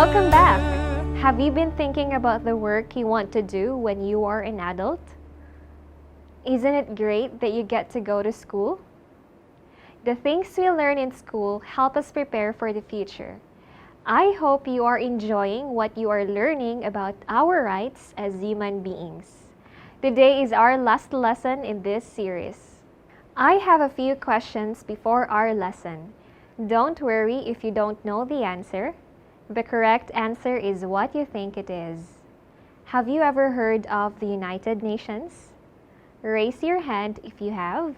Welcome back! Have you been thinking about the work you want to do when you are an adult? Isn't it great that you get to go to school? The things we learn in school help us prepare for the future. I hope you are enjoying what you are learning about our rights as human beings. Today is our last lesson in this series. I have a few questions before our lesson. Don't worry if you don't know the answer. The correct answer is what you think it is. Have you ever heard of the United Nations? Raise your hand if you have.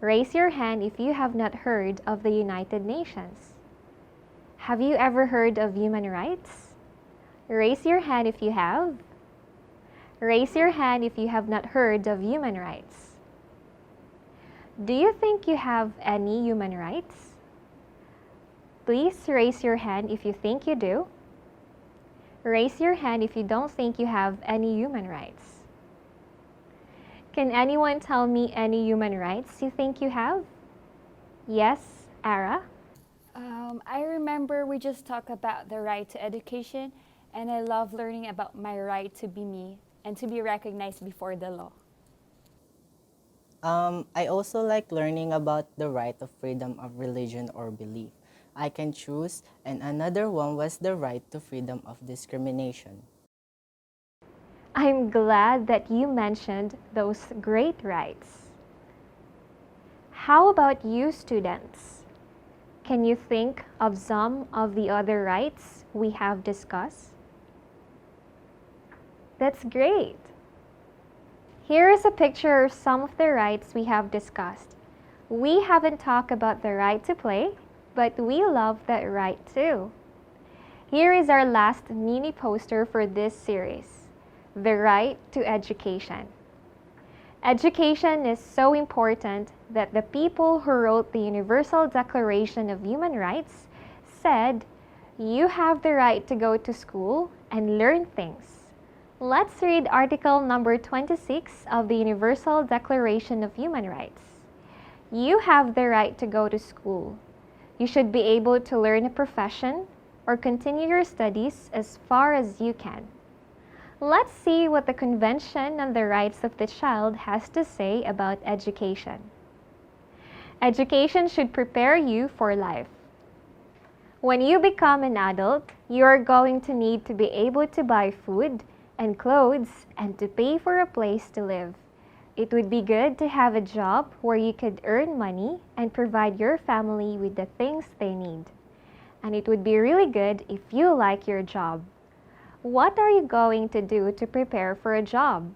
Raise your hand if you have not heard of the United Nations. Have you ever heard of human rights? Raise your hand if you have. Raise your hand if you have not heard of human rights. Do you think you have any human rights? Please raise your hand if you think you do. Raise your hand if you don't think you have any human rights. Can anyone tell me any human rights you think you have? Yes, Ara? I remember we just talked about the right to education, and I love learning about my right to be me and to be recognized before the law. I also like learning about the right of freedom of religion or belief. I can choose, and another one was the right to freedom of discrimination. I'm glad that you mentioned those great rights. How about you, students? Can you think of some of the other rights we have discussed? That's great! Here is a picture of some of the rights we have discussed. We haven't talked about the right to play, but we love that right too. Here is our last mini poster for this series, the right to education. Education is so important that the people who wrote the Universal Declaration of Human Rights said, you have the right to go to school and learn things. Let's read article number 26 of the Universal Declaration of Human Rights. You have the right to go to school. You should be able to learn a profession or continue your studies as far as you can. Let's see what the Convention on the Rights of the Child has to say about education. Education should prepare you for life. When you become an adult, you are going to need to be able to buy food and clothes and to pay for a place to live. It would be good to have a job where you could earn money and provide your family with the things they need. And it would be really good if you like your job. What are you going to do to prepare for a job?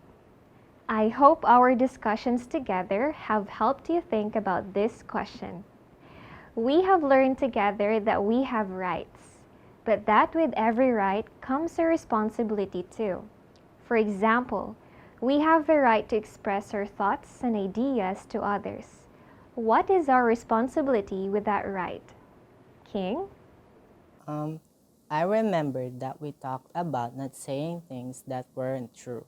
I hope our discussions together have helped you think about this question. We have learned together that we have rights, but that with every right comes a responsibility too. For example, we have the right to express our thoughts and ideas to others. What is our responsibility with that right? King? I remembered that we talked about not saying things that weren't true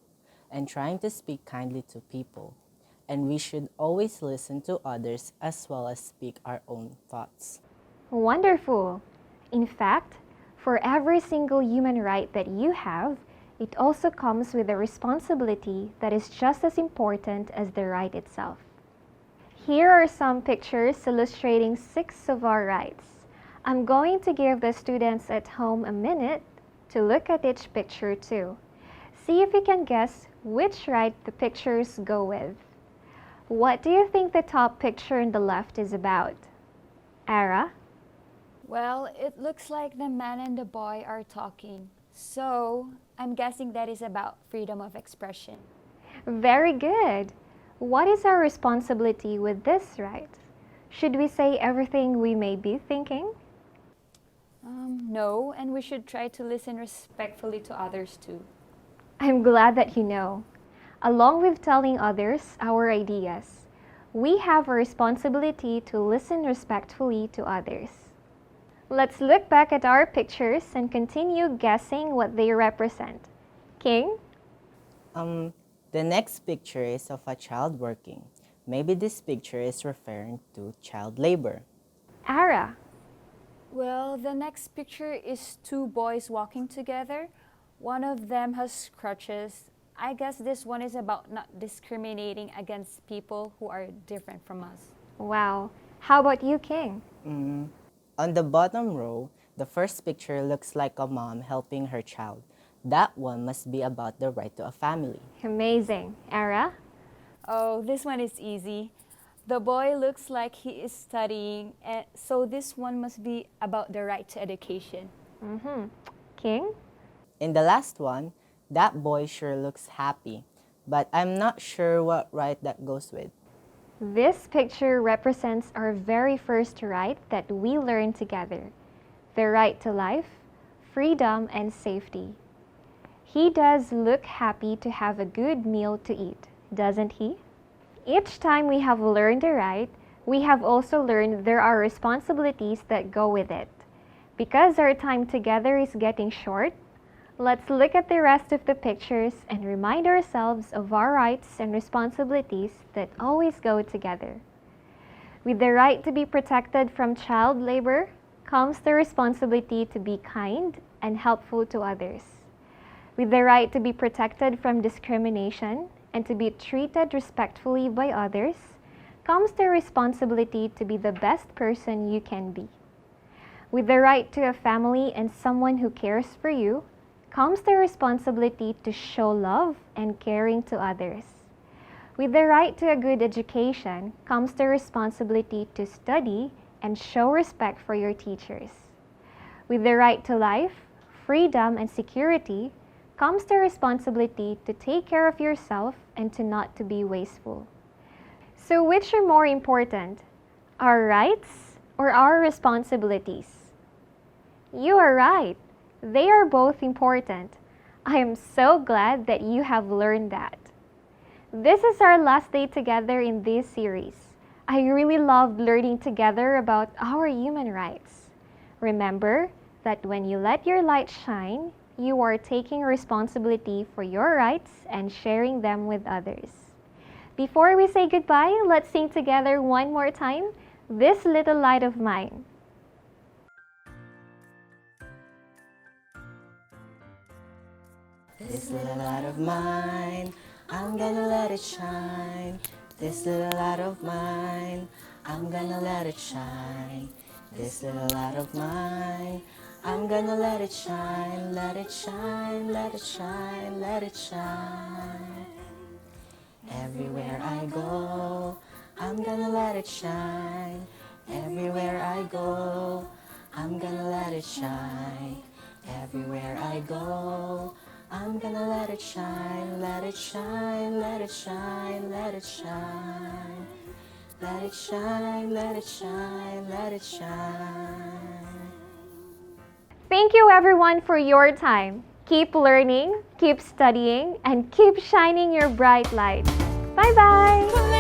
and trying to speak kindly to people. And we should always listen to others as well as speak our own thoughts. Wonderful! In fact, for every single human right that you have, it also comes with a responsibility that is just as important as the right itself. Here are some pictures illustrating 6 of our rights. I'm going to give the students at home a minute to look at each picture too. See if you can guess which right the pictures go with. What do you think the top picture on the left is about? Ara? Well, it looks like the man and the boy are talking. So, I'm guessing that is about freedom of expression. Very good. What is our responsibility with this right? Should we say everything we may be thinking? No, and we should try to listen respectfully to others too. I'm glad that you know. Along with telling others our ideas, we have a responsibility to listen respectfully to others. Let's look back at our pictures and continue guessing what they represent. King? The next picture is of a child working. Maybe this picture is referring to child labor. Ara? Well, the next picture is two boys walking together. One of them has crutches. I guess this one is about not discriminating against people who are different from us. Wow. How about you, King? On the bottom row, the first picture looks like a mom helping her child. That one must be about the right to a family. Amazing. Era? Oh, this one is easy. The boy looks like he is studying, so this one must be about the right to education. King? In the last one, that boy sure looks happy, but I'm not sure what right that goes with. This picture represents our very first right that we learned together, the right to life, freedom, and safety. He does look happy to have a good meal to eat, doesn't he? Each time we have learned a right, we have also learned there are responsibilities that go with it. Because our time together is getting short, let's look at the rest of the pictures and remind ourselves of our rights and responsibilities that always go together. With the right to be protected from child labor comes the responsibility to be kind and helpful to others. With the right to be protected from discrimination and to be treated respectfully by others comes the responsibility to be the best person you can be. With the right to a family and someone who cares for you comes the responsibility to show love and caring to others. With the right to a good education comes the responsibility to study and show respect for your teachers. With the right to life, freedom, and security comes the responsibility to take care of yourself and to not to be wasteful. So which are more important, our rights or our responsibilities? You are right. They are both important. I am so glad that you have learned that. This is our last day together in this series. I really loved learning together about our human rights. Remember that when you let your light shine, you are taking responsibility for your rights and sharing them with others. Before we say goodbye, let's sing together one more time, This Little Light of Mine. This little light of mine, I'm gonna let it shine. This little light of mine, I'm gonna let it shine. This little light of mine, I'm gonna let it shine, let it shine, let it shine, let it shine. Everywhere I go, I'm gonna let it shine. Everywhere I go, I'm gonna let it shine. Everywhere I go, I'm gonna let it shine, let it shine, let it shine, let it shine. Let it shine, let it shine, let it shine. Thank you everyone for your time. Keep learning, keep studying, and keep shining your bright light. Bye-bye!